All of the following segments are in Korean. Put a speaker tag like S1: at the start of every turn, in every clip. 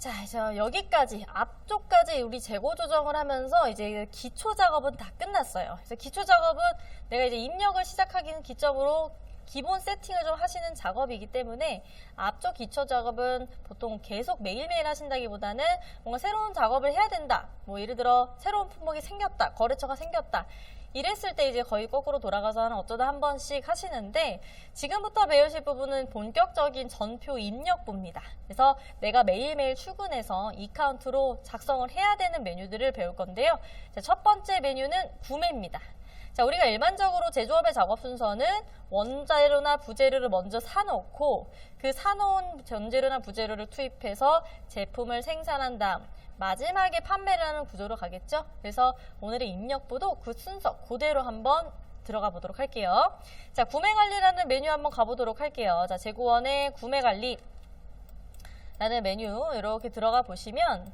S1: 자, 이제 여기까지 앞쪽까지 우리 재고 조정을 하면서 이제 기초 작업은 다 끝났어요. 그래서 기초 작업은 내가 이제 입력을 시작하기는 기점으로 기본 세팅을 좀 하시는 작업이기 때문에 앞쪽 기초 작업은 보통 계속 매일매일 하신다기보다는 뭔가 새로운 작업을 해야 된다. 뭐 예를 들어 새로운 품목이 생겼다. 거래처가 생겼다. 이랬을 때 이제 거의 거꾸로 돌아가서 어쩌다 한 번씩 하시는데 지금부터 배우실 부분은 본격적인 전표 입력부입니다. 그래서 내가 매일매일 출근해서 이카운트로 작성을 해야 되는 메뉴들을 배울 건데요. 자, 첫 번째 메뉴는 구매입니다. 자, 우리가 일반적으로 제조업의 작업 순서는 원재료나 부재료를 먼저 사놓고 그 사놓은 원재료나 부재료를 투입해서 제품을 생산한 다음 마지막에 판매를 하는 구조로 가겠죠. 그래서 오늘의 입력부도 그 순서 그대로 한번 들어가 보도록 할게요. 자, 구매관리라는 메뉴 한번 가보도록 할게요. 자, 재고원의 구매관리라는 메뉴 이렇게 들어가 보시면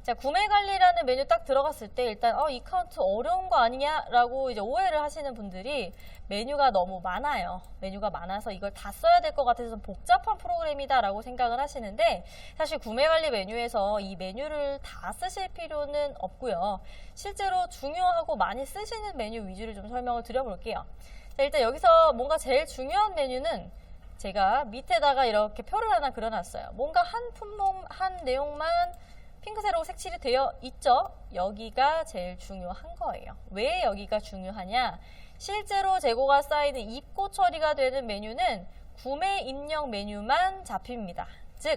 S1: 자, 구매관리라는 메뉴 딱 들어갔을 때 일단 이 카운트 어려운 거 아니냐라고 이제 오해를 하시는 분들이 메뉴가 너무 많아요. 메뉴가 많아서 이걸 다 써야 될 것 같아서 복잡한 프로그램이다라고 생각을 하시는데 사실 구매관리 메뉴에서 이 메뉴를 다 쓰실 필요는 없고요. 실제로 중요하고 많이 쓰시는 메뉴 위주로 좀 설명을 드려볼게요. 자, 일단 여기서 뭔가 제일 중요한 메뉴는 제가 밑에다가 이렇게 표를 하나 그려놨어요. 뭔가 한 품목, 한 내용만 핑크색으로 색칠이 되어 있죠? 여기가 제일 중요한 거예요. 왜 여기가 중요하냐? 실제로 재고가 쌓이는 입고 처리가 되는 메뉴는 구매 입력 메뉴만 잡힙니다. 즉,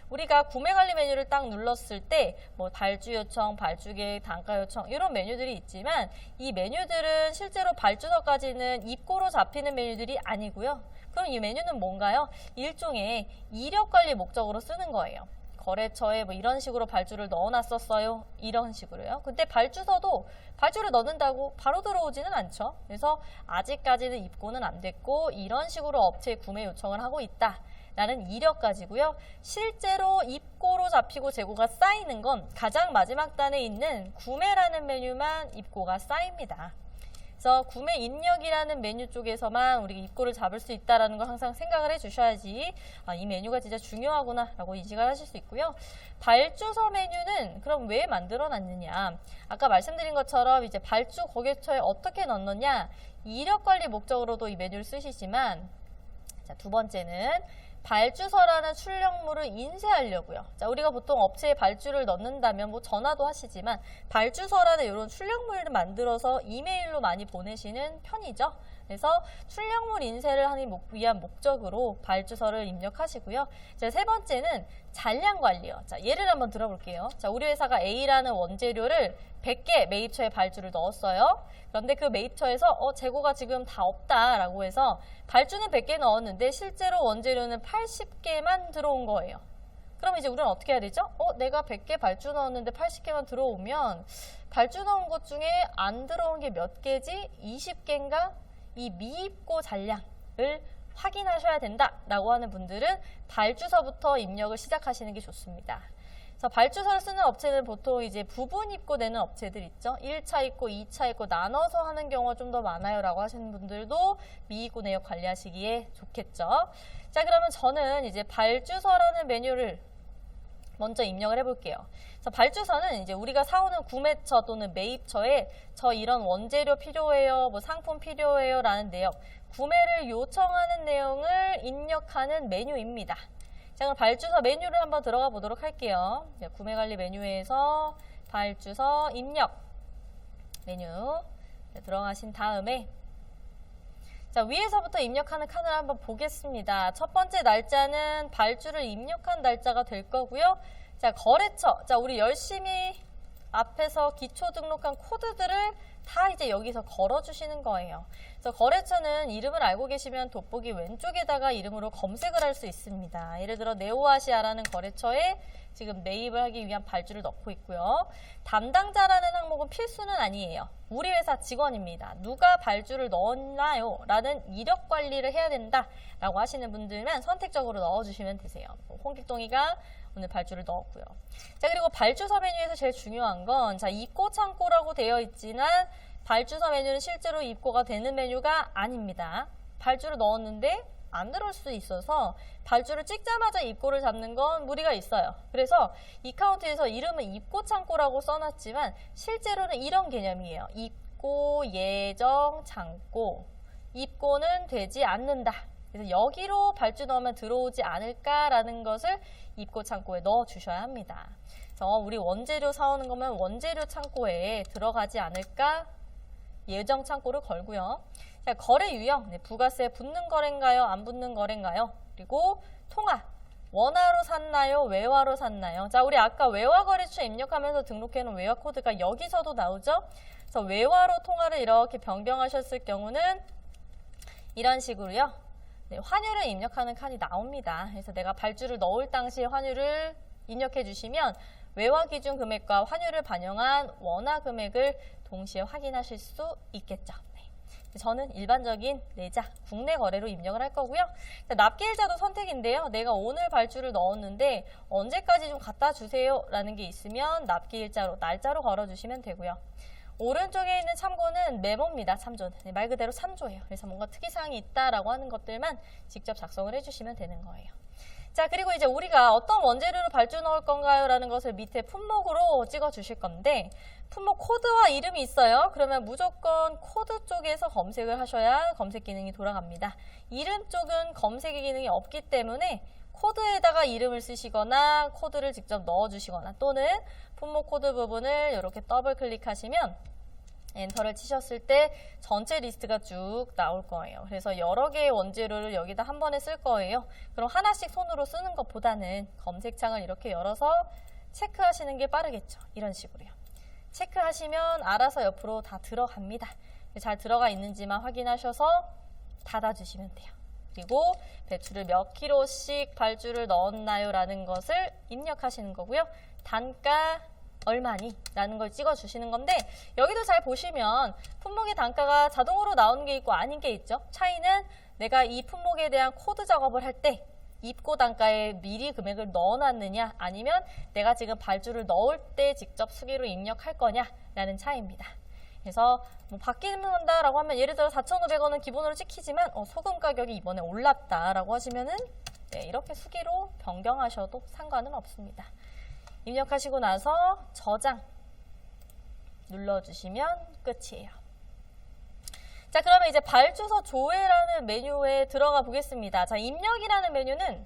S1: 우리가 구매 관리 메뉴를 딱 눌렀을 때 뭐 발주 요청, 발주 계획, 단가 요청 이런 메뉴들이 있지만 이 메뉴들은 실제로 발주서까지는 입고로 잡히는 메뉴들이 아니고요. 그럼 이 메뉴는 뭔가요? 일종의 이력 관리 목적으로 쓰는 거예요. 거래처에 뭐 이런 식으로 발주를 넣어놨었어요. 이런 식으로요. 근데 발주서도 발주를 넣는다고 바로 들어오지는 않죠. 그래서 아직까지는 입고는 안 됐고 이런 식으로 업체에 구매 요청을 하고 있다. 라는 이력 가지고요. 실제로 입고로 잡히고 재고가 쌓이는 건 가장 마지막 단에 있는 구매라는 메뉴만 입고가 쌓입니다. 그래서 구매 입력이라는 메뉴 쪽에서만 우리가 입고를 잡을 수 있다는 걸 항상 생각을 해주셔야지 이 메뉴가 진짜 중요하구나 라고 인식을 하실 수 있고요. 발주서 메뉴는 그럼 왜 만들어 놨느냐. 아까 말씀드린 것처럼 이제 발주 거래처에 어떻게 넣느냐. 이력 관리 목적으로도 이 메뉴를 쓰시지만 자, 두 번째는 발주서라는 출력물을 인쇄하려고요. 자, 우리가 보통 업체에 발주를 넣는다면 뭐 전화도 하시지만 발주서라는 이런 출력물을 만들어서 이메일로 많이 보내시는 편이죠. 그래서 출력물 인쇄를 하기 위한 목적으로 발주서를 입력하시고요. 자, 세 번째는 잔량 관리요. 자, 예를 한번 들어볼게요. 자, 우리 회사가 A라는 원재료를 100개 매입처에 발주를 넣었어요. 그런데 그 매입처에서 재고가 지금 다 없다라고 해서 발주는 100개 넣었는데 실제로 원재료는 80개만 들어온 거예요. 그럼 이제 우리는 어떻게 해야 되죠? 내가 100개 발주 넣었는데 80개만 들어오면 발주 넣은 것 중에 안 들어온 게 몇 개지? 20개인가? 이 미입고 잔량을 확인하셔야 된다라고 하는 분들은 발주서부터 입력을 시작하시는 게 좋습니다. 그래서 발주서를 쓰는 업체는 보통 이제 부분 입고되는 업체들 있죠. 1차 입고, 2차 입고 나눠서 하는 경우가 좀 더 많아요 라고 하시는 분들도 미입고 내역 관리하시기에 좋겠죠. 자, 그러면 저는 이제 발주서라는 메뉴를 먼저 입력을 해볼게요. 그래서 발주서는 이제 우리가 사오는 구매처 또는 매입처에 저 이런 원재료 필요해요, 뭐 상품 필요해요 라는 내역, 구매를 요청하는 내용을 입력하는 메뉴입니다. 자, 그럼 발주서 메뉴를 한번 들어가 보도록 할게요. 구매관리 메뉴에서 발주서 입력 메뉴 들어가신 다음에 자, 위에서부터 입력하는 칸을 한번 보겠습니다. 첫 번째 날짜는 발주를 입력한 날짜가 될 거고요. 자, 거래처. 자, 우리 열심히 앞에서 기초 등록한 코드들을 다 이제 여기서 걸어주시는 거예요. 그래서 거래처는 이름을 알고 계시면 돋보기 왼쪽에다가 이름으로 검색을 할 수 있습니다. 예를 들어 네오아시아라는 거래처에 지금 매입을 하기 위한 발주를 넣고 있고요. 담당자라는 항목은 필수는 아니에요. 우리 회사 직원입니다. 누가 발주를 넣었나요? 라는 이력 관리를 해야 된다 라고 하시는 분들만 선택적으로 넣어주시면 되세요. 홍길동이가 오늘 발주를 넣었고요. 자, 그리고 발주서 메뉴에서 제일 중요한 건 자, 입고 창고라고 되어 있지만 발주서 메뉴는 실제로 입고가 되는 메뉴가 아닙니다. 발주를 넣었는데 안 들어올 수 있어서 발주를 찍자마자 입고를 잡는 건 무리가 있어요. 그래서 이카운트에서 이름은 입고 창고라고 써놨지만 실제로는 이런 개념이에요. 입고, 예정, 창고. 입고는 되지 않는다. 그래서 여기로 발주 넣으면 들어오지 않을까라는 것을 입고 창고에 넣어 주셔야 합니다. 그래서 우리 원재료 사오는 거면 원재료 창고에 들어가지 않을까? 예정 창고를 걸고요. 자, 거래 유형, 부가세 붙는 거래인가요? 안 붙는 거래인가요? 그리고 통화, 원화로 샀나요? 외화로 샀나요? 자, 우리 아까 외화 거래처 입력하면서 등록해 놓은 외화 코드가 여기서도 나오죠? 그래서 외화로 통화를 이렇게 변경하셨을 경우는 이런 식으로요. 환율을 입력하는 칸이 나옵니다. 그래서 내가 발주를 넣을 당시에 환율을 입력해 주시면 외화 기준 금액과 환율을 반영한 원화 금액을 동시에 확인하실 수 있겠죠. 저는 일반적인 내자, 국내 거래로 입력을 할 거고요. 납기일자도 선택인데요. 내가 오늘 발주를 넣었는데 언제까지 좀 갖다 주세요 라는 게 있으면 납기일자로, 날짜로 걸어주시면 되고요. 오른쪽에 있는 참고는 메모입니다. 참조. 말 그대로 참조예요. 그래서 뭔가 특이사항이 있다라고 하는 것들만 직접 작성을 해주시면 되는 거예요. 자, 그리고 이제 우리가 어떤 원재료로 발주 넣을 건가요? 라는 것을 밑에 품목으로 찍어 주실 건데 품목 코드와 이름이 있어요. 그러면 무조건 코드 쪽에서 검색을 하셔야 검색 기능이 돌아갑니다. 이름 쪽은 검색 기능이 없기 때문에 코드에다가 이름을 쓰시거나 코드를 직접 넣어 주시거나 또는 품목 코드 부분을 이렇게 더블 클릭하시면 엔터를 치셨을 때 전체 리스트가 쭉 나올 거예요. 그래서 여러 개의 원재료를 여기다 한 번에 쓸 거예요. 그럼 하나씩 손으로 쓰는 것보다는 검색창을 이렇게 열어서 체크하시는 게 빠르겠죠. 이런 식으로요. 체크하시면 알아서 옆으로 다 들어갑니다. 잘 들어가 있는지만 확인하셔서 닫아주시면 돼요. 그리고 배추를 몇 킬로씩 발주를 넣었나요? 라는 것을 입력하시는 거고요. 단가 얼마니? 라는 걸 찍어주시는 건데 여기도 잘 보시면 품목의 단가가 자동으로 나오는 게 있고 아닌 게 있죠. 차이는 내가 이 품목에 대한 코드 작업을 할 때 입고 단가에 미리 금액을 넣어놨느냐 아니면 내가 지금 발주를 넣을 때 직접 수기로 입력할 거냐 라는 차이입니다. 그래서 뭐 바뀐다라고 하면 예를 들어 4,500원은 기본으로 찍히지만 소금 가격이 이번에 올랐다라고 하시면은 이렇게 수기로 변경하셔도 상관은 없습니다. 입력하시고 나서 저장 눌러주시면 끝이에요. 자, 그러면 이제 발주서 조회라는 메뉴에 들어가 보겠습니다. 자, 입력이라는 메뉴는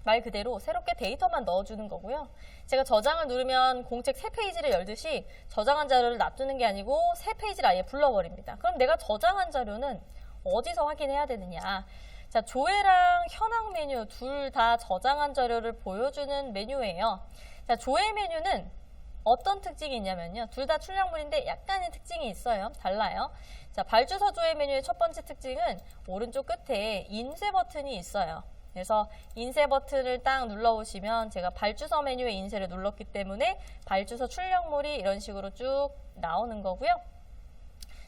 S1: 말 그대로 새롭게 데이터만 넣어주는 거고요. 제가 저장을 누르면 공책 새 페이지를 열듯이 저장한 자료를 놔두는 게 아니고 새 페이지를 아예 불러버립니다. 그럼 내가 저장한 자료는 어디서 확인해야 되느냐. 자, 조회랑 현황 메뉴 둘 다 저장한 자료를 보여주는 메뉴예요. 자, 조회 메뉴는 어떤 특징이 있냐면요. 둘 다 출력물인데 약간의 특징이 있어요. 달라요. 자, 발주서 조회 메뉴의 첫 번째 특징은 오른쪽 끝에 인쇄 버튼이 있어요. 그래서 인쇄 버튼을 딱 눌러보시면 제가 발주서 메뉴에 인쇄를 눌렀기 때문에 발주서 출력물이 이런 식으로 쭉 나오는 거고요.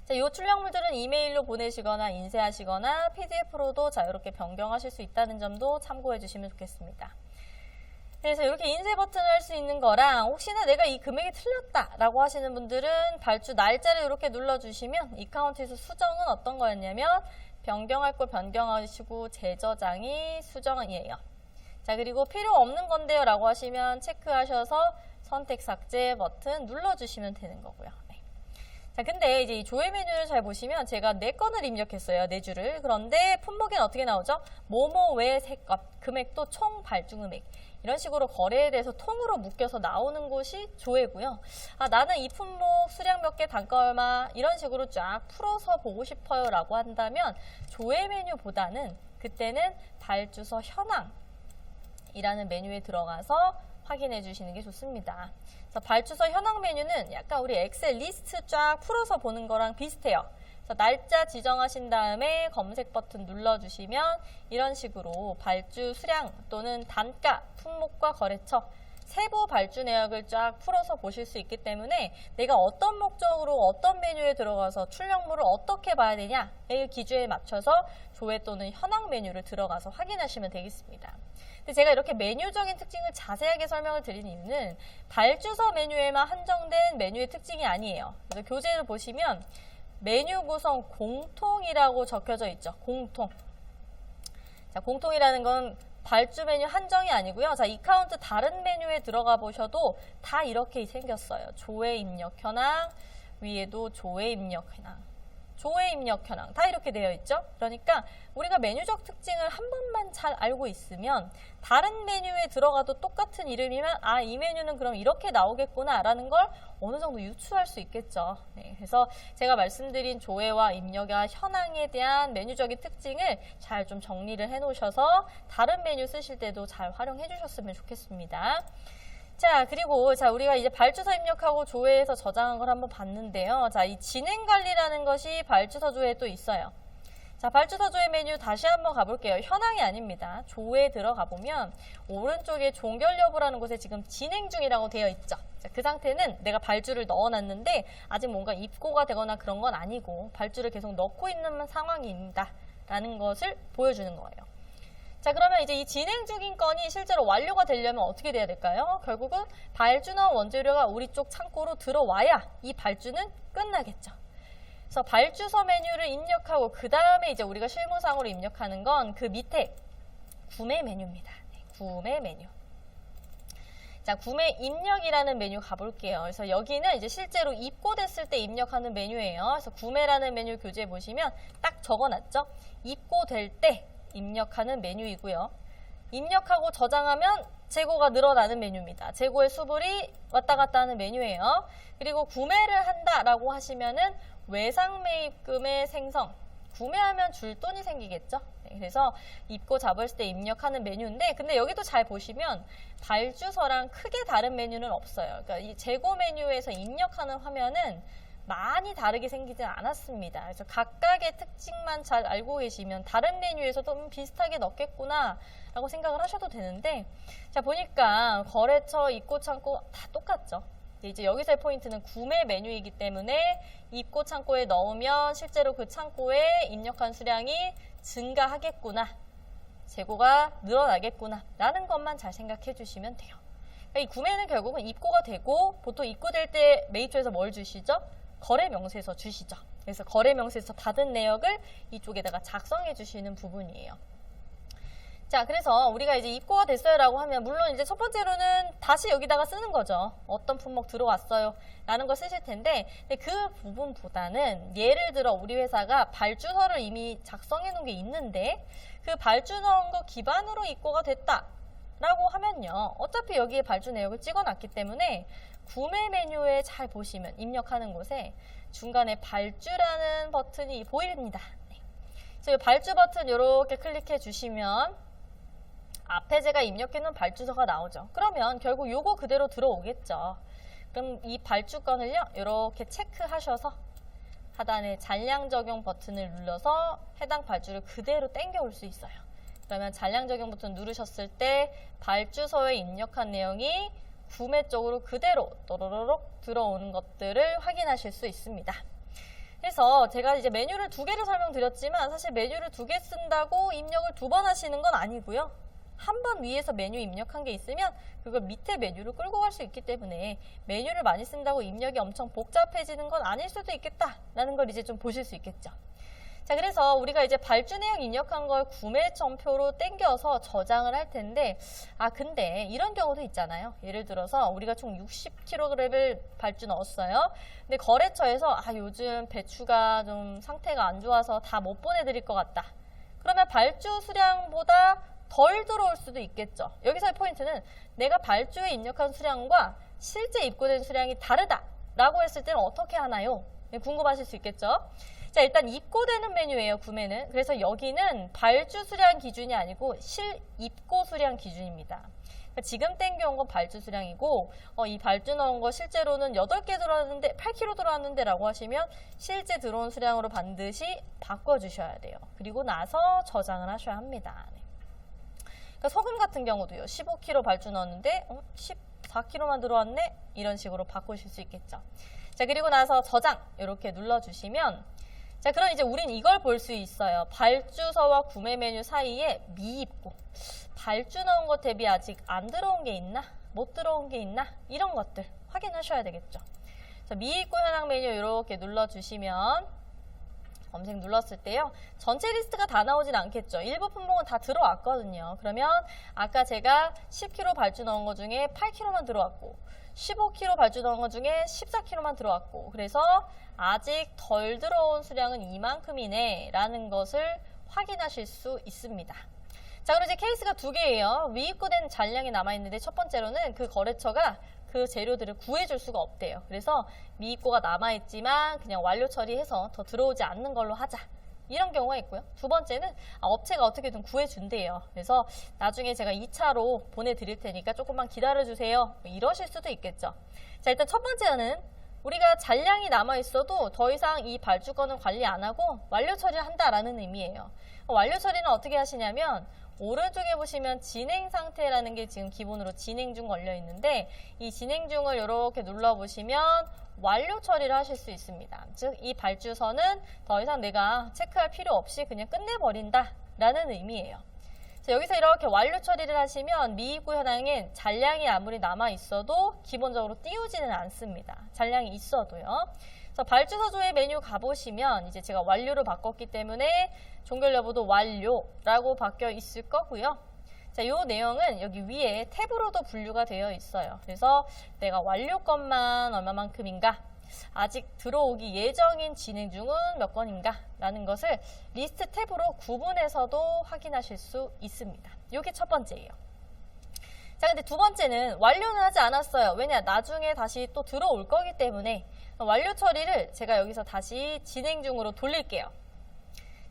S1: 자, 이 출력물들은 이메일로 보내시거나 인쇄하시거나 PDF로도 자유롭게 변경하실 수 있다는 점도 참고해 주시면 좋겠습니다. 그래서 이렇게 인쇄 버튼을 할 수 있는 거랑 혹시나 내가 이 금액이 틀렸다라고 하시는 분들은 발주 날짜를 이렇게 눌러주시면 이카운트에서 수정은 어떤 거였냐면 변경할 걸 변경하시고 재저장이 수정이에요. 자, 그리고 필요 없는 건데요 라고 하시면 체크하셔서 선택 삭제 버튼 눌러주시면 되는 거고요. 자, 근데 이제 이 조회 메뉴를 잘 보시면 제가 4건을 입력했어요. 4주를. 그런데 품목에는 어떻게 나오죠? 뭐뭐 외 3건, 금액도 총 발주 금액. 이런 식으로 거래에 대해서 통으로 묶여서 나오는 곳이 조회고요. 아, 나는 이 품목 수량 몇 개 단가 얼마 이런 식으로 쫙 풀어서 보고 싶어요 라고 한다면 조회 메뉴보다는 그때는 발주서 현황이라는 메뉴에 들어가서 확인해 주시는 게 좋습니다. 그래서 발주서 현황 메뉴는 약간 우리 엑셀 리스트 쫙 풀어서 보는 거랑 비슷해요. 그래서 날짜 지정하신 다음에 검색 버튼 눌러주시면 이런 식으로 발주 수량 또는 단가, 품목과 거래처, 세부 발주 내역을 쫙 풀어서 보실 수 있기 때문에 내가 어떤 목적으로 어떤 메뉴에 들어가서 출력물을 어떻게 봐야 되냐의 기준에 맞춰서 조회 또는 현황 메뉴를 들어가서 확인하시면 되겠습니다. 근데 제가 이렇게 메뉴적인 특징을 자세하게 설명을 드린 이유는 발주서 메뉴에만 한정된 메뉴의 특징이 아니에요. 그래서 교재를 보시면 메뉴 구성 공통이라고 적혀져 있죠. 공통. 자, 공통이라는 건 발주 메뉴 한정이 아니고요. 자, 이 카운트 다른 메뉴에 들어가 보셔도 다 이렇게 생겼어요. 조회 입력 현황, 위에도 조회 입력 현황, 조회 입력 현황 다 이렇게 되어 있죠. 그러니까 우리가 메뉴적 특징을 한 번만 잘 알고 있으면 다른 메뉴에 들어가도 똑같은 이름이면 아, 이 메뉴는 그럼 이렇게 나오겠구나 라는 걸 어느 정도 유추할 수 있겠죠. 네, 그래서 제가 말씀드린 조회와 입력과 현황에 대한 메뉴적인 특징을 잘 좀 정리를 해 놓으셔서 다른 메뉴 쓰실 때도 잘 활용해 주셨으면 좋겠습니다. 자, 그리고 자, 우리가 이제 발주서 입력하고 조회해서 저장한 걸 한번 봤는데요. 자, 이 진행 관리라는 것이 발주서 조회에 또 있어요. 자, 발주서 조회 메뉴 다시 한번 가볼게요. 현황이 아닙니다. 조회에 들어가 보면 오른쪽에 종결 여부라는 곳에 지금 진행 중이라고 되어 있죠. 자, 그 상태는 내가 발주를 넣어놨는데 아직 뭔가 입고가 되거나 그런 건 아니고 발주를 계속 넣고 있는 상황입니다. 라는 것을 보여주는 거예요. 자, 그러면 이제 이 진행 중인 건이 실제로 완료가 되려면 어떻게 돼야 될까요? 결국은 발주 나온 원재료가 우리 쪽 창고로 들어와야 이 발주는 끝나겠죠. 그래서 발주서 메뉴를 입력하고 그 다음에 이제 우리가 실무상으로 입력하는 건 그 밑에 구매 메뉴입니다. 네, 구매 메뉴. 자, 구매 입력이라는 메뉴 가볼게요. 그래서 여기는 이제 실제로 입고됐을 때 입력하는 메뉴예요. 그래서 구매라는 메뉴 교재에 보시면 딱 적어놨죠. 입고될 때 입력하는 메뉴이고요. 입력하고 저장하면 재고가 늘어나는 메뉴입니다. 재고의 수불이 왔다 갔다 하는 메뉴예요. 그리고 구매를 한다라고 하시면은 외상 매입금의 생성, 구매하면 줄 돈이 생기겠죠. 네, 그래서 입고 잡을 때 입력하는 메뉴인데, 근데 여기도 잘 보시면 발주서랑 크게 다른 메뉴는 없어요. 그러니까 이 재고 메뉴에서 입력하는 화면은 많이 다르게 생기진 않았습니다. 그래서 각각의 특징만 잘 알고 계시면 다른 메뉴에서도 비슷하게 넣겠구나 라고 생각을 하셔도 되는데, 자, 보니까 거래처, 입고 창고 다 똑같죠. 이제 여기서의 포인트는 구매 메뉴이기 때문에 입고 창고에 넣으면 실제로 그 창고에 입력한 수량이 증가하겠구나, 재고가 늘어나겠구나 라는 것만 잘 생각해 주시면 돼요. 그러니까 이 구매는 결국은 입고가 되고, 보통 입고될 때 매입처에서 뭘 주시죠? 거래 명세서 주시죠. 그래서 거래 명세서 받은 내역을 이쪽에다가 작성해 주시는 부분이에요. 자, 그래서 우리가 이제 입고가 됐어요 라고 하면 물론 이제 첫 번째로는 다시 여기다가 쓰는 거죠. 어떤 품목 들어왔어요 라는 걸 쓰실 텐데, 근데 그 부분보다는 예를 들어 우리 회사가 발주서를 이미 작성해 놓은 게 있는데 그 발주 넣은 거 기반으로 입고가 됐다 라고 하면요, 어차피 여기에 발주 내역을 찍어 놨기 때문에 구매 메뉴에 잘 보시면 입력하는 곳에 중간에 발주라는 버튼이 보입니다. 네. 그래서 이 발주 버튼 이렇게 클릭해 주시면 앞에 제가 입력해 놓은 발주서가 나오죠. 그러면 결국 요거 그대로 들어오겠죠. 그럼 이 발주건을요, 이렇게 체크하셔서 하단에 잔량 적용 버튼을 눌러서 해당 발주를 그대로 당겨 올 수 있어요. 그러면 잔량 적용 버튼 누르셨을 때 발주서에 입력한 내용이 구매 쪽으로 그대로 또로로록 들어오는 것들을 확인하실 수 있습니다. 그래서 제가 이제 메뉴를 2개를 설명드렸지만 사실 메뉴를 2개 쓴다고 입력을 2번 하시는 건 아니고요. 한 번 위에서 메뉴 입력한 게 있으면 그걸 밑에 메뉴를 끌고 갈 수 있기 때문에 메뉴를 많이 쓴다고 입력이 엄청 복잡해지는 건 아닐 수도 있겠다라는 걸 이제 좀 보실 수 있겠죠. 자, 그래서 우리가 이제 발주 내역 입력한 걸 구매점표로 땡겨서 저장을 할 텐데, 아, 근데 이런 경우도 있잖아요. 예를 들어서 우리가 총 60kg을 발주 넣었어요. 근데 거래처에서 아, 요즘 배추가 좀 상태가 안 좋아서 다 못 보내드릴 것 같다. 그러면 발주 수량보다 덜 들어올 수도 있겠죠. 여기서의 포인트는 내가 발주에 입력한 수량과 실제 입고된 수량이 다르다라고 했을 때는 어떻게 하나요? 궁금하실 수 있겠죠. 자, 일단 입고되는 메뉴예요, 구매는. 그래서 여기는 발주 수량 기준이 아니고 실입고 수량 기준입니다. 그러니까 지금 땡겨온 건 발주 수량이고, 이 발주 넣은 거 실제로는 8개 들어왔는데 8kg 들어왔는데 라고 하시면 실제 들어온 수량으로 반드시 바꿔주셔야 돼요. 그리고 나서 저장을 하셔야 합니다. 네. 그러니까 소금 같은 경우도요, 15kg 발주 넣었는데 14kg만 들어왔네? 이런 식으로 바꾸실 수 있겠죠. 자, 그리고 나서 저장 이렇게 눌러주시면, 자, 그럼 이제 우린 이걸 볼 수 있어요. 발주서와 구매 메뉴 사이에 미입고, 발주 넣은 것 대비 아직 안 들어온 게 있나? 못 들어온 게 있나? 이런 것들 확인하셔야 되겠죠. 자, 미입고 현황 메뉴 이렇게 눌러주시면 검색 눌렀을 때요. 전체 리스트가 다 나오진 않겠죠. 일부 품목은 다 들어왔거든요. 그러면 아까 제가 10kg 발주 넣은 것 중에 8kg만 들어왔고 15kg 발주 넣은 것 중에 14kg만 들어왔고 그래서 아직 덜 들어온 수량은 이만큼이네 라는 것을 확인하실 수 있습니다. 자, 그럼 이제 케이스가 두 개예요. 미입고된 잔량이 남아있는데 첫 번째로는 그 거래처가 그 재료들을 구해줄 수가 없대요. 그래서 미입고가 남아있지만 그냥 완료 처리해서 더 들어오지 않는 걸로 하자. 이런 경우가 있고요. 두 번째는 업체가 어떻게든 구해준대요. 그래서 나중에 제가 2차로 보내드릴 테니까 조금만 기다려주세요. 이러실 수도 있겠죠. 자, 일단 첫 번째는 우리가 잔량이 남아있어도 더 이상 이 발주권을 관리 안 하고 완료 처리를 한다라는 의미예요. 완료 처리는 어떻게 하시냐면 오른쪽에 보시면 진행 상태라는 게 지금 기본으로 진행 중 걸려 있는데 이 진행 중을 이렇게 눌러보시면 완료 처리를 하실 수 있습니다. 즉 이 발주서는 더 이상 내가 체크할 필요 없이 그냥 끝내버린다 라는 의미예요. 자, 여기서 이렇게 완료 처리를 하시면 미입고 현황엔 잔량이 아무리 남아 있어도 기본적으로 띄우지는 않습니다. 잔량이 있어도요. 그래서 발주서 조회 메뉴 가보시면 이제 제가 완료로 바꿨기 때문에 종결 여부도 완료라고 바뀌어 있을 거고요. 자, 요 내용은 여기 위에 탭으로도 분류가 되어 있어요. 그래서 내가 완료 건만 얼마만큼인가, 아직 들어오기 예정인 진행 중은 몇 건인가 라는 것을 리스트 탭으로 구분해서도 확인하실 수 있습니다. 이게 첫 번째예요. 자, 근데 두 번째는 완료는 하지 않았어요. 왜냐? 나중에 다시 또 들어올 거기 때문에 완료 처리를 제가 여기서 다시 진행 중으로 돌릴게요.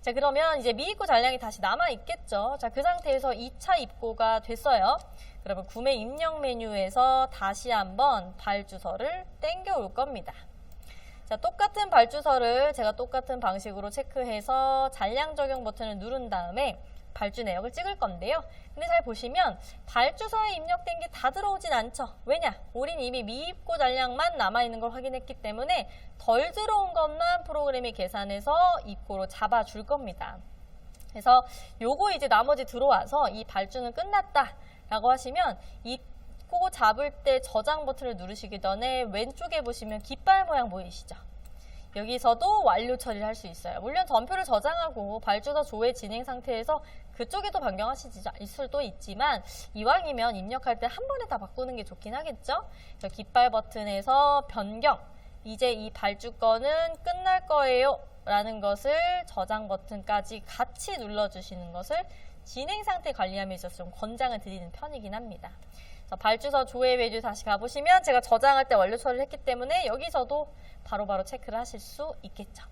S1: 자, 그러면 이제 미입고 잔량이 다시 남아있겠죠. 자, 그 상태에서 2차 입고가 됐어요. 그러면 구매 입력 메뉴에서 다시 한번 발주서를 땡겨 올 겁니다. 자, 똑같은 발주서를 제가 똑같은 방식으로 체크해서 잔량 적용 버튼을 누른 다음에 발주 내역을 찍을 건데요. 근데 잘 보시면 발주서에 입력된 게 다 들어오진 않죠. 왜냐? 우린 이미 미입고 잔량만 남아있는 걸 확인했기 때문에 덜 들어온 것만 프로그램이 계산해서 입고로 잡아줄 겁니다. 그래서 요거 이제 나머지 들어와서 이 발주는 끝났다 라고 하시면 입고 잡을 때 저장 버튼을 누르시기 전에 왼쪽에 보시면 깃발 모양 보이시죠? 여기서도 완료 처리를 할 수 있어요. 물론 전표를 저장하고 발주서 조회 진행 상태에서 그쪽에도 변경하실 수도 있지만 이왕이면 입력할 때 한 번에 다 바꾸는 게 좋긴 하겠죠. 그래서 깃발 버튼에서 변경, 이제 이 발주건은 끝날 거예요 라는 것을 저장 버튼까지 같이 눌러주시는 것을 진행 상태 관리함에 있어서 좀 권장을 드리는 편이긴 합니다. 발주서 조회 메뉴 다시 가보시면 제가 저장할 때 완료 처리를 했기 때문에 여기서도 바로바로 체크를 하실 수 있겠죠.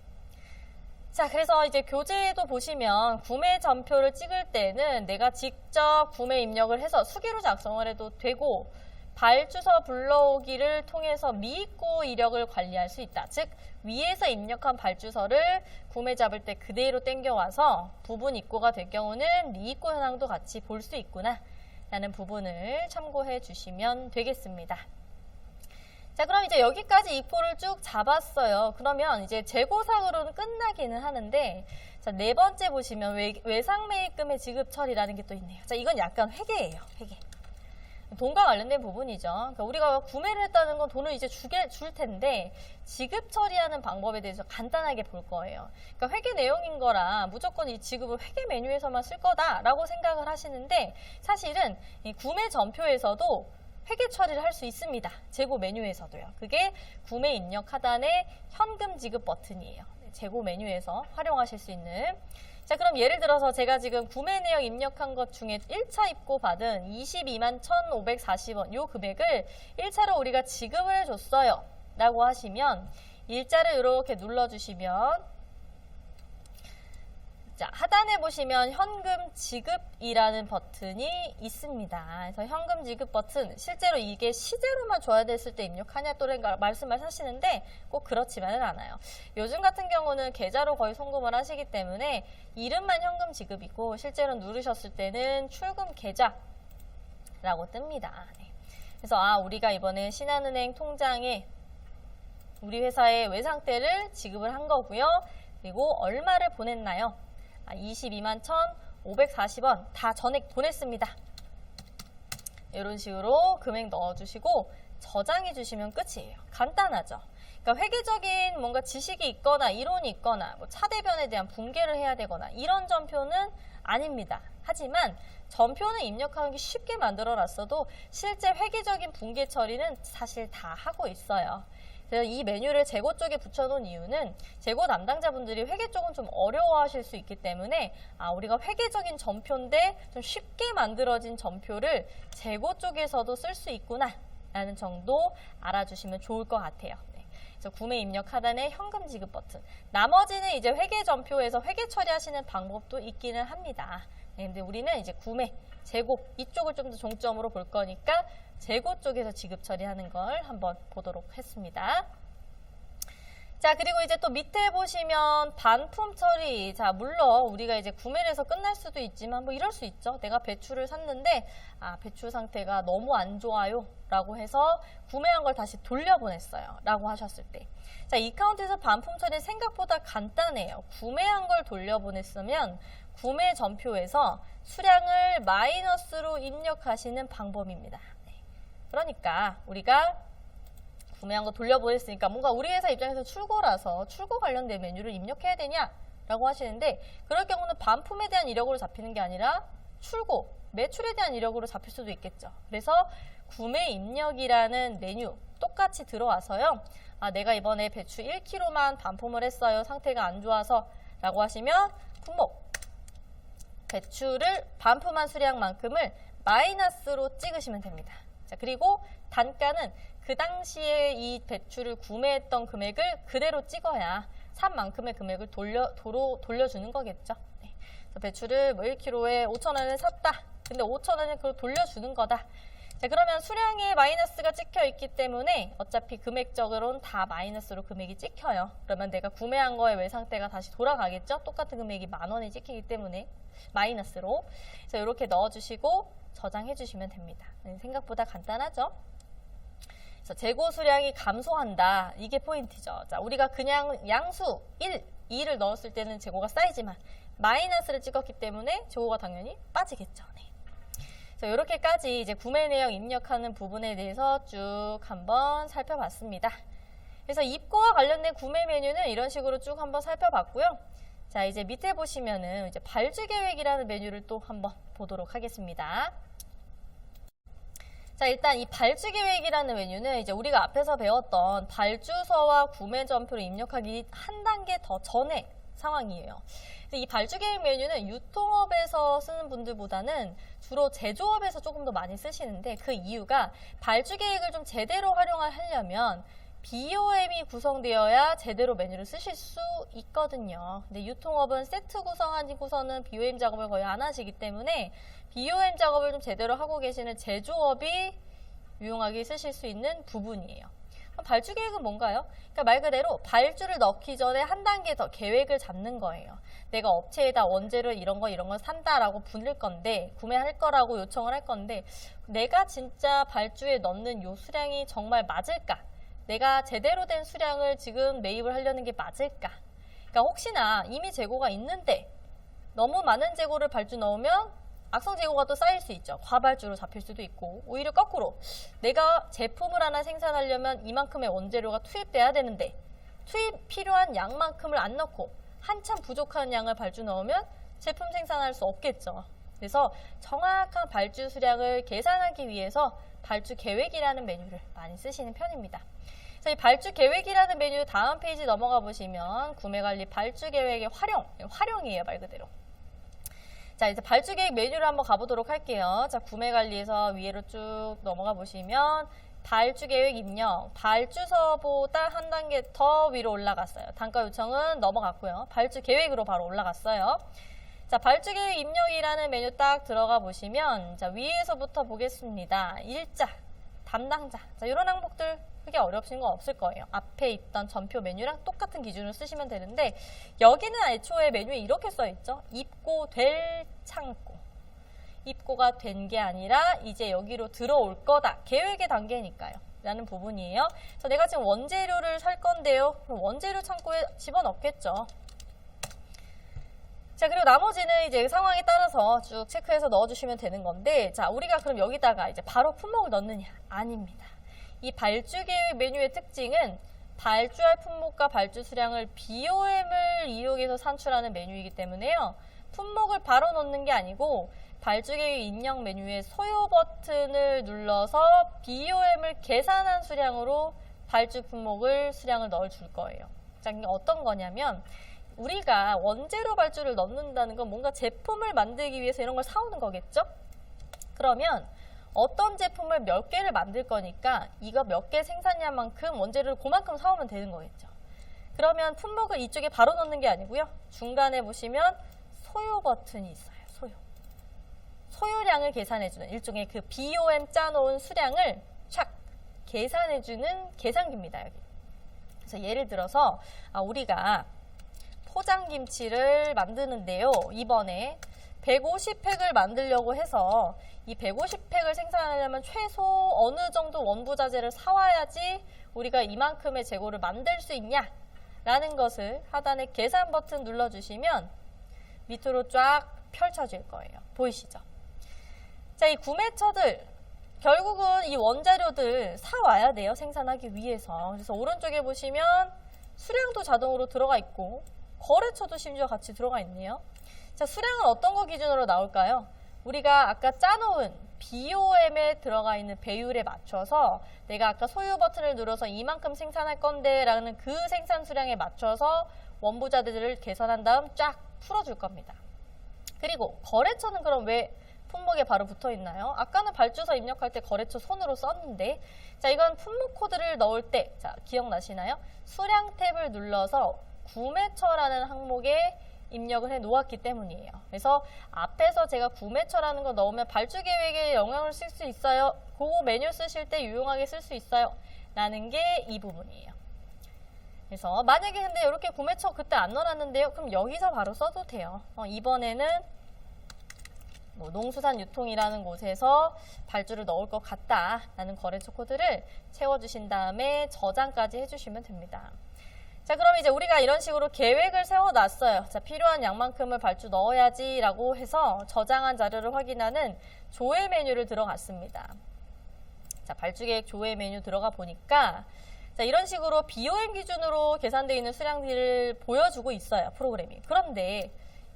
S1: 자, 그래서 이제 교재에도 보시면 구매 전표를 찍을 때는 내가 직접 구매 입력을 해서 수기로 작성을 해도 되고 발주서 불러오기를 통해서 미입고 이력을 관리할 수 있다. 즉 위에서 입력한 발주서를 구매 잡을 때 그대로 땡겨와서 부분 입고가 될 경우는 미입고 현황도 같이 볼 수 있구나 라는 부분을 참고해 주시면 되겠습니다. 자, 그럼 이제 여기까지 입고를 쭉 잡았어요. 그러면 이제 재고상으로는 끝나기는 하는데, 자, 네 번째 보시면 외상매입금의 지급 처리라는 게 또 있네요. 자, 이건 약간 회계예요. 회계. 돈과 관련된 부분이죠. 그러니까 우리가 구매를 했다는 건 돈을 이제 줄 텐데 지급 처리하는 방법에 대해서 간단하게 볼 거예요. 그러니까 회계 내용인 거라 무조건 이 지급을 회계 메뉴에서만 쓸 거다라고 생각을 하시는데 사실은 이 구매 전표에서도 회계 처리를 할 수 있습니다. 재고 메뉴에서도요. 그게 구매 입력 하단의 현금 지급 버튼이에요. 재고 메뉴에서 활용하실 수 있는. 자, 그럼 예를 들어서 제가 지금 구매 내역 입력한 것 중에 1차 입고 받은 22만 1,540원 요 금액을 1차로 우리가 지급을 해줬어요 라고 하시면 일자를 이렇게 눌러주시면 자, 하단에 보시면 현금 지급이라는 버튼이 있습니다. 그래서 현금 지급 버튼, 실제로 이게 시제로만 줘야 됐을 때 입력하냐 또는 말씀을 하시는데 꼭 그렇지만은 않아요. 요즘 같은 경우는 계좌로 거의 송금을 하시기 때문에 이름만 현금 지급이고 실제로 누르셨을 때는 출금 계좌라고 뜹니다. 네. 그래서 우리가 이번에 신한은행 통장에 우리 회사의 외상태를 지급을 한 거고요. 그리고 얼마를 보냈나요? 22만 1,540원 다 전액 보냈습니다. 이런 식으로 금액 넣어주시고 저장해 주시면 끝이에요. 간단하죠. 그러니까 회계적인 뭔가 지식이 있거나 이론이 있거나 뭐 차대변에 대한 붕괴를 해야 되거나 이런 전표는 아닙니다. 하지만 전표는 입력하는 게 쉽게 만들어 놨어도 실제 회계적인 붕괴 처리는 사실 다 하고 있어요. 그래서 이 메뉴를 재고 쪽에 붙여놓은 이유는 재고 담당자분들이 회계 쪽은 좀 어려워하실 수 있기 때문에 우리가 회계적인 전표인데 좀 쉽게 만들어진 전표를 재고 쪽에서도 쓸 수 있구나 라는 정도 알아주시면 좋을 것 같아요. 그래서 구매 입력 하단에 현금 지급 버튼. 나머지는 이제 회계 전표에서 회계 처리하시는 방법도 있기는 합니다. 근데 우리는 이제 구매, 재고 이쪽을 좀 더 중점으로 볼 거니까 재고 쪽에서 지급 처리하는 걸 한번 보도록 했습니다. 자, 그리고 이제 또 밑에 보시면 반품 처리. 자, 물론 우리가 이제 구매를 해서 끝날 수도 있지만 뭐 이럴 수 있죠. 내가 배추를 샀는데 배추 상태가 너무 안 좋아요 라고 해서 구매한 걸 다시 돌려보냈어요 라고 하셨을 때, 자, 이 카운트에서 반품 처리는 생각보다 간단해요. 구매한 걸 돌려보냈으면 구매 전표에서 수량을 마이너스로 입력하시는 방법입니다. 그러니까 우리가 구매한 거 돌려보냈으니까 뭔가 우리 회사 입장에서 출고라서 출고 관련된 메뉴를 입력해야 되냐라고 하시는데, 그럴 경우는 반품에 대한 이력으로 잡히는 게 아니라 출고, 매출에 대한 이력으로 잡힐 수도 있겠죠. 그래서 구매 입력이라는 메뉴 똑같이 들어와서요. 내가 이번에 배추 1kg만 반품을 했어요. 상태가 안 좋아서 라고 하시면 품목, 배추를 반품한 수량만큼을 마이너스로 찍으시면 됩니다. 자, 그리고 단가는 그 당시에 이 배추를 구매했던 금액을 그대로 찍어야 산 만큼의 금액을 돌려주는 거겠죠. 네. 그래서 배추를 뭐 1kg에 5,000원을 샀다. 근데 5,000원을 그걸 돌려주는 거다. 자, 그러면 수량에 마이너스가 찍혀 있기 때문에 어차피 금액적으로는 다 마이너스로 금액이 찍혀요. 그러면 내가 구매한 거에 외상태가 다시 돌아가겠죠? 똑같은 금액이 10,000원이 찍히기 때문에 마이너스로. 그래서 이렇게 넣어주시고 저장해 주시면 됩니다. 생각보다 간단하죠? 그래서 재고 수량이 감소한다. 이게 포인트죠. 자, 우리가 그냥 양수 2를 넣었을 때는 재고가 쌓이지만 마이너스를 찍었기 때문에 재고가 당연히 빠지겠죠. 네. 그래서 이렇게까지 이제 구매 내역 입력하는 부분에 대해서 쭉 한번 살펴봤습니다. 그래서 입고와 관련된 구매 메뉴는 이런 식으로 쭉 한번 살펴봤고요. 자, 이제 밑에 보시면은 이제 발주 계획이라는 메뉴를 또 한번 보도록 하겠습니다. 자, 일단 이 발주 계획이라는 메뉴는 이제 우리가 앞에서 배웠던 발주서와 구매 전표를 입력하기 한 단계 더 전의 상황이에요. 이 발주 계획 메뉴는 유통업에서 쓰는 분들보다는 주로 제조업에서 조금 더 많이 쓰시는데, 그 이유가 발주 계획을 좀 제대로 활용하려면 BOM이 구성되어야 제대로 메뉴를 쓰실 수 있거든요. 근데 유통업은 세트 구성하고서는 BOM 작업을 거의 안 하시기 때문에 BOM 작업을 좀 제대로 하고 계시는 제조업이 유용하게 쓰실 수 있는 부분이에요. 발주 계획은 뭔가요? 그러니까 말 그대로 발주를 넣기 전에 한 단계 더 계획을 잡는 거예요. 내가 업체에다 원재료 이런 거 산다라고 부를 건데, 구매할 거라고 요청을 할 건데, 내가 진짜 발주에 넣는 요 수량이 정말 맞을까? 내가 제대로 된 수량을 지금 매입을 하려는 게 맞을까? 그러니까 혹시나 이미 재고가 있는데 너무 많은 재고를 발주 넣으면 악성 재고가 또 쌓일 수 있죠. 과발주로 잡힐 수도 있고, 오히려 거꾸로 내가 제품을 하나 생산하려면 이만큼의 원재료가 투입돼야 되는데 투입 필요한 양만큼을 안 넣고 한참 부족한 양을 발주 넣으면 제품 생산할 수 없겠죠. 그래서 정확한 발주 수량을 계산하기 위해서 발주 계획이라는 메뉴를 많이 쓰시는 편입니다. 이 발주 계획이라는 메뉴 다음 페이지 넘어가 보시면 구매관리 발주 계획의 활용이에요, 말 그대로. 자, 이제 발주 계획 메뉴를 한번 가보도록 할게요. 자, 구매관리에서 위로 쭉 넘어가 보시면 발주 계획 입력, 발주서보다 한 단계 더 위로 올라갔어요. 단가 요청은 넘어갔고요. 발주 계획으로 바로 올라갔어요. 자, 발주 계획 입력이라는 메뉴 딱 들어가 보시면, 자, 위에서부터 보겠습니다. 일자, 담당자. 자, 이런 항목들 크게 어렵신 거 없을 거예요. 앞에 있던 전표 메뉴랑 똑같은 기준을 쓰시면 되는데, 여기는 애초에 메뉴에 이렇게 써 있죠. 입고될 창고. 입고가 된 게 아니라 이제 여기로 들어올 거다. 계획의 단계니까요. 라는 부분이에요. 그래서 내가 지금 원재료를 살 건데요. 그럼 원재료 창고에 집어넣겠죠. 자, 그리고 나머지는 이제 상황에 따라서 쭉 체크해서 넣어주시면 되는 건데, 자, 우리가 그럼 여기다가 이제 바로 품목을 넣느냐? 아닙니다. 이 발주 계획 메뉴의 특징은 발주할 품목과 발주 수량을 BOM을 이용해서 산출하는 메뉴이기 때문에요. 품목을 바로 넣는 게 아니고 발주 계획 입력 메뉴의 소요 버튼을 눌러서 BOM을 계산한 수량으로 발주 품목을 수량을 넣어줄 거예요. 자, 이게 어떤 거냐면 우리가 원재료 발주를 넣는다는 건 뭔가 제품을 만들기 위해서 이런 걸 사오는 거겠죠? 그러면 어떤 제품을 몇 개를 만들 거니까 이거 몇 개 생산량만큼 원재료를 그만큼 사오면 되는 거겠죠. 그러면 품목을 이쪽에 바로 넣는 게 아니고요. 중간에 보시면 소요 버튼이 있어요. 소요량을 계산해주는 일종의 그 BOM 짜놓은 수량을 촥 계산해주는 계산기입니다. 여기. 그래서 예를 들어서 우리가 포장김치를 만드는데요. 이번에 150팩을 만들려고 해서 이 150팩을 생산하려면 최소 어느 정도 원부자재를 사와야지 우리가 이만큼의 재고를 만들 수 있냐 라는 것을 하단에 계산 버튼 눌러주시면 밑으로 쫙 펼쳐질 거예요. 보이시죠? 자, 이 구매처들 결국은 이 원자료들 사와야 돼요. 생산하기 위해서. 그래서 오른쪽에 보시면 수량도 자동으로 들어가 있고 거래처도 심지어 같이 들어가 있네요. 자, 수량은 어떤 거 기준으로 나올까요? 우리가 아까 짜놓은 BOM에 들어가 있는 배율에 맞춰서 내가 아까 소요 버튼을 눌러서 이만큼 생산할 건데 라는 그 생산 수량에 맞춰서 원부자재들을 계산한 다음 쫙 풀어줄 겁니다. 그리고 거래처는 그럼 왜 품목에 바로 붙어 있나요? 아까는 발주서 입력할 때 거래처 손으로 썼는데, 자, 이건 품목 코드를 넣을 때, 자, 기억나시나요? 수량 탭을 눌러서 구매처라는 항목에 입력을 해 놓았기 때문이에요. 그래서 앞에서 제가 구매처라는 거 넣으면 발주 계획에 영향을 쓸 수 있어요. 그거 메뉴 쓰실 때 유용하게 쓸 수 있어요. 라는 게 이 부분이에요. 그래서 만약에 근데 이렇게 구매처 그때 안 넣어놨는데요. 그럼 여기서 바로 써도 돼요. 이번에는 농수산 유통이라는 곳에서 발주를 넣을 것 같다 라는 거래처 코드를 채워주신 다음에 저장까지 해주시면 됩니다. 자, 그럼 이제 우리가 이런 식으로 계획을 세워놨어요. 자, 필요한 양만큼을 발주 넣어야지 라고 해서 저장한 자료를 확인하는 조회 메뉴를 들어갔습니다. 자, 발주 계획 조회 메뉴 들어가 보니까 자, 이런 식으로 BOM 기준으로 계산되어 있는 수량들을 보여주고 있어요. 프로그램이. 그런데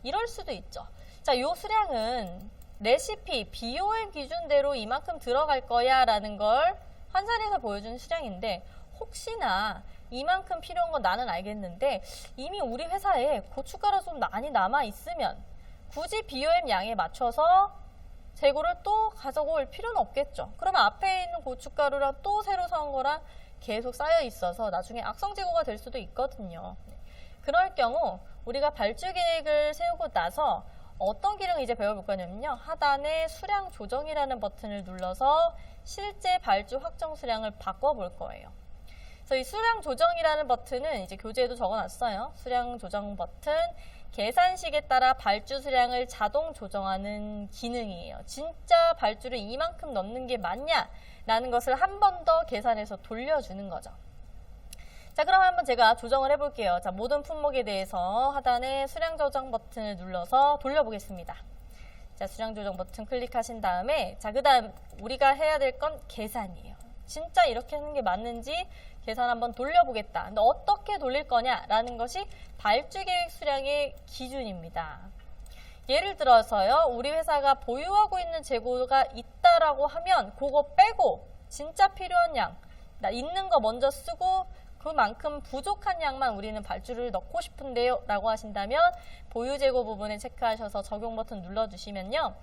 S1: 이럴 수도 있죠. 자, 요 수량은 레시피 BOM 기준대로 이만큼 들어갈 거야 라는 걸 환산해서 보여주는 수량인데 혹시나 이만큼 필요한 건 나는 알겠는데 이미 우리 회사에 고춧가루 좀 많이 남아 있으면 굳이 BOM 양에 맞춰서 재고를 또 가져올 필요는 없겠죠. 그러면 앞에 있는 고춧가루랑 또 새로 사온 거랑 계속 쌓여 있어서 나중에 악성 재고가 될 수도 있거든요. 그럴 경우 우리가 발주 계획을 세우고 나서 어떤 기능을 이제 배워볼 거냐면요. 하단에 수량 조정이라는 버튼을 눌러서 실제 발주 확정 수량을 바꿔볼 거예요. 그래서 이 수량 조정이라는 버튼은 이제 교재에도 적어놨어요. 수량 조정 버튼, 계산식에 따라 발주 수량을 자동 조정하는 기능이에요. 진짜 발주를 이만큼 넣는 게 맞냐? 라는 것을 한 번 더 계산해서 돌려주는 거죠. 자, 그럼 한번 제가 조정을 해볼게요. 자, 모든 품목에 대해서 하단에 수량 조정 버튼을 눌러서 돌려보겠습니다. 자, 수량 조정 버튼 클릭하신 다음에 자, 그 다음 우리가 해야 될 건 계산이에요. 진짜 이렇게 하는 게 맞는지 계산 한번 돌려보겠다. 근데 어떻게 돌릴 거냐라는 것이 발주 계획 수량의 기준입니다. 예를 들어서요, 우리 회사가 보유하고 있는 재고가 있다라고 하면 그거 빼고 진짜 필요한 양, 나 있는 거 먼저 쓰고 그만큼 부족한 양만 우리는 발주를 넣고 싶은데요 라고 하신다면 보유 재고 부분에 체크하셔서 적용 버튼 눌러주시면요,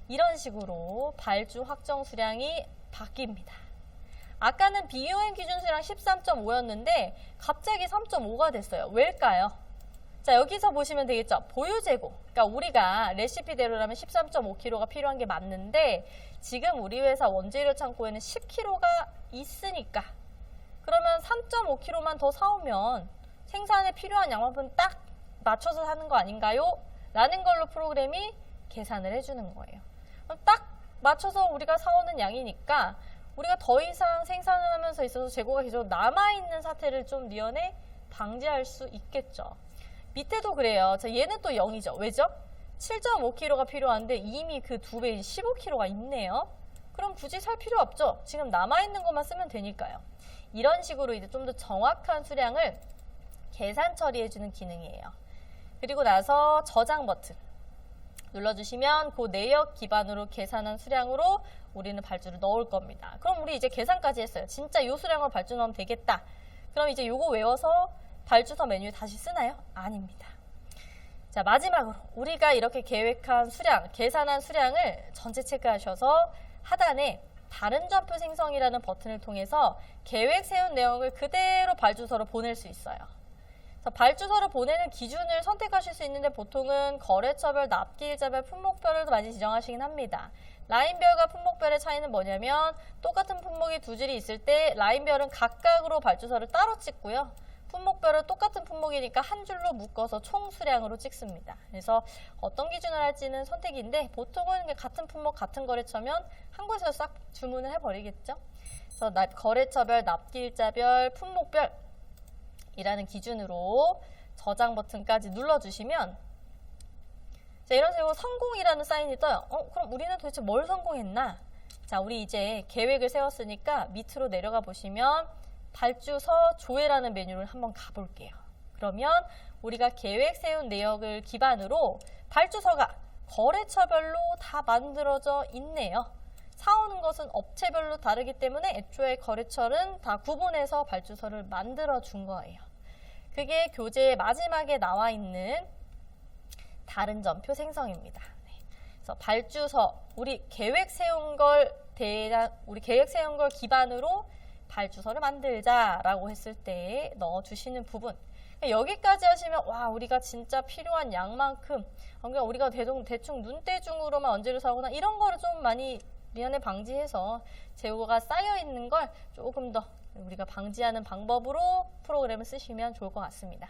S1: 이런 식으로 발주 확정 수량이 바뀝니다. 아까는 BOM 기준 수량 13.5였는데 갑자기 3.5가 됐어요. 왜일까요? 자, 여기서 보시면 되겠죠. 보유 재고. 그러니까 우리가 레시피대로라면 13.5kg가 필요한 게 맞는데 지금 우리 회사 원재료 창고에는 10kg가 있으니까 그러면 3.5kg만 더 사오면 생산에 필요한 양만큼 딱 맞춰서 사는 거 아닌가요? 라는 걸로 프로그램이 계산을 해주는 거예요. 딱 맞춰서 우리가 사오는 양이니까 우리가 더 이상 생산을 하면서 있어서 재고가 계속 남아있는 사태를 좀 미연에 방지할 수 있겠죠. 밑에도 그래요. 자, 얘는 또 0이죠. 왜죠? 7.5kg가 필요한데 이미 그 2배인 15kg가 있네요. 그럼 굳이 살 필요 없죠. 지금 남아있는 것만 쓰면 되니까요. 이런 식으로 이제 좀 더 정확한 수량을 계산 처리해주는 기능이에요. 그리고 나서 저장 버튼 눌러주시면 그 내역 기반으로 계산한 수량으로 우리는 발주를 넣을 겁니다. 그럼 우리 이제 계산까지 했어요. 진짜 이 수량으로 발주 넣으면 되겠다. 그럼 이제 요거 외워서 발주서 메뉴에 다시 쓰나요? 아닙니다. 자, 마지막으로 우리가 이렇게 계획한 수량, 계산한 수량을 전체 체크하셔서 하단에 다른 좌표 생성이라는 버튼을 통해서 계획 세운 내용을 그대로 발주서로 보낼 수 있어요. 발주서를 보내는 기준을 선택하실 수 있는데 보통은 거래처별, 납기일자별, 품목별을 많이 지정하시긴 합니다. 라인별과 품목별의 차이는 뭐냐면 똑같은 품목이 두 줄이 있을 때 라인별은 각각으로 발주서를 따로 찍고요. 품목별은 똑같은 품목이니까 한 줄로 묶어서 총 수량으로 찍습니다. 그래서 어떤 기준을 할지는 선택인데 보통은 같은 품목, 같은 거래처면 한 곳에서 싹 주문을 해버리겠죠. 그래서 거래처별, 납기일자별, 품목별 이라는 기준으로 저장 버튼까지 눌러주시면 자, 이런 식으로 성공이라는 사인이 떠요. 그럼 우리는 도대체 뭘 성공했나? 자, 우리 이제 계획을 세웠으니까 밑으로 내려가 보시면 발주서 조회라는 메뉴를 한번 가볼게요. 그러면 우리가 계획 세운 내역을 기반으로 발주서가 거래처별로 다 만들어져 있네요. 사오는 것은 업체별로 다르기 때문에 애초에 거래처는 다 구분해서 발주서를 만들어 준 거예요. 그게 교재의 마지막에 나와 있는 다른 점표 생성입니다. 네. 그래서 발주서, 우리 계획 세운 걸 기반으로 발주서를 만들자라고 했을 때 넣어주시는 부분. 여기까지 하시면 와, 우리가 진짜 필요한 양만큼, 그러니까 우리가 대충 눈대중으로만 언제를 사거나 이런 거를 좀 많이 미연에 방지해서 재고가 쌓여 있는 걸 조금 더 우리가 방지하는 방법으로 프로그램을 쓰시면 좋을 것 같습니다.